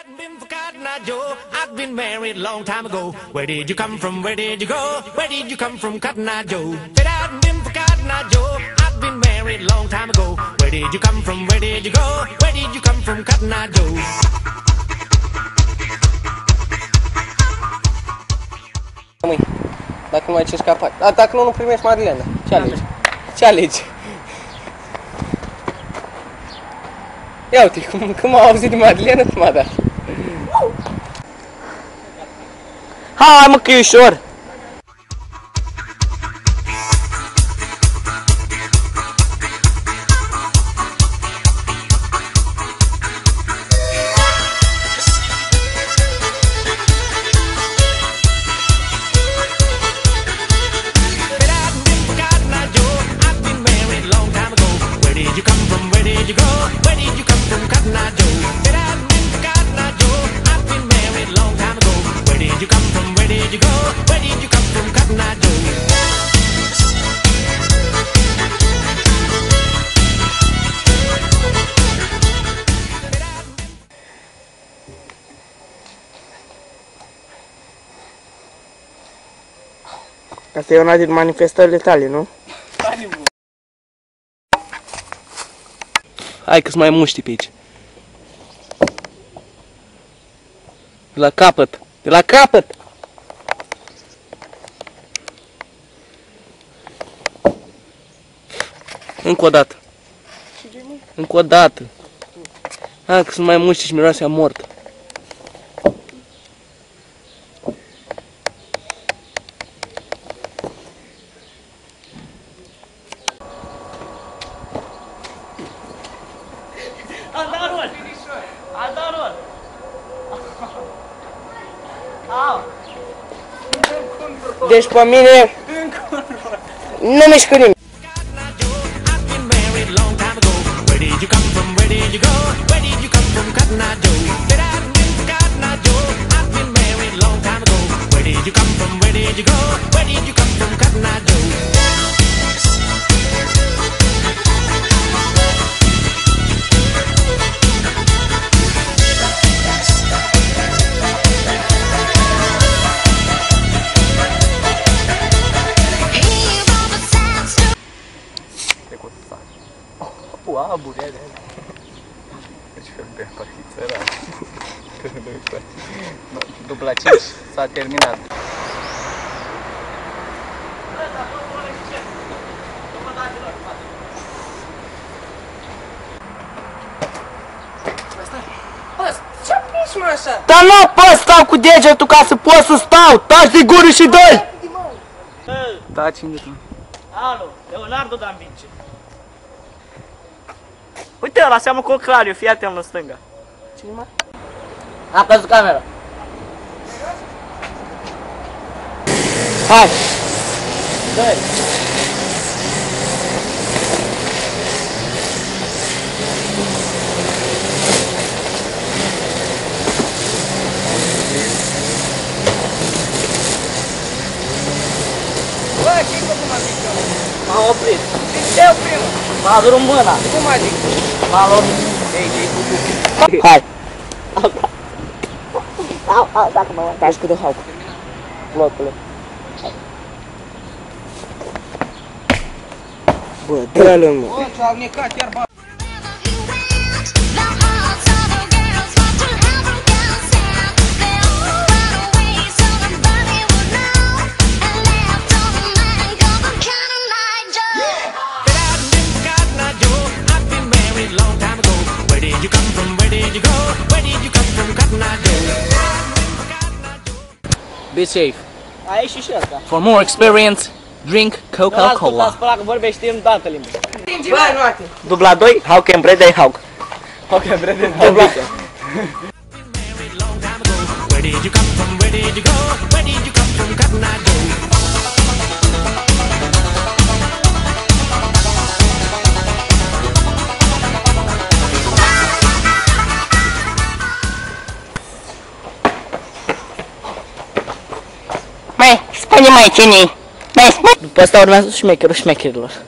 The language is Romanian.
hadn't been for Cotton Eye Joe, I'd been married a long time ago. Where did you come from? Where did you go? Where did you come from, Cotton Eye Joe? If it hadn't been for Cotton Eye Joe, I'd been married a long time ago. Where did you come from? Where did you go? Where did you come from, Cotton Eye Joe? Dacă nu mai ce scapat. Dacă nu primești Madalena. Ce alegi? Ce alegi? Ia uite, cum am auzit de Madalena, cum a dat. Hai mă că e ușor! Asta e una din manifestările tale, nu? Hai că-s mai muști pe aici. De la capăt! De la capăt! Încă o dată. Încă o dată. Hai că sunt mai muști și miroase a mort. Deci pe mine nu mișcă nimic. Dupla 5 s-a terminat. Dar nu pot stau cu degetul ca să pot să stau! Taci de gură și dă-i! Taci de tu. Alo, Leonardo da Vinci. Uite ăla, seamă cu ocrariu, fii atent în stânga. Cine mă? A căzut camera. Hai! Dă-i! Bă, ce-i făcut, mă, zic eu? M-am oprit. Ce oprim? M-a durut mâna. Cum adică? M-a lovit. Ei, ce-i făcut? Hai! Au, dacă mă taci cu de hauc. Locule. Bă, dă-l în mă. Bă, ți-au necat iar ba... Be safe. A ieșit și asta. For more experience, drink Coca-Cola. Las pe ăla că vorbești în toată limba. Bă, nu atât. Dubla 2, Hauck and Bredey Hauck. Ok, Bredey Hauck. Dubla. Mai, spune mai cine-i. Mai spune. După asta urmează șmecherul șmecherilor.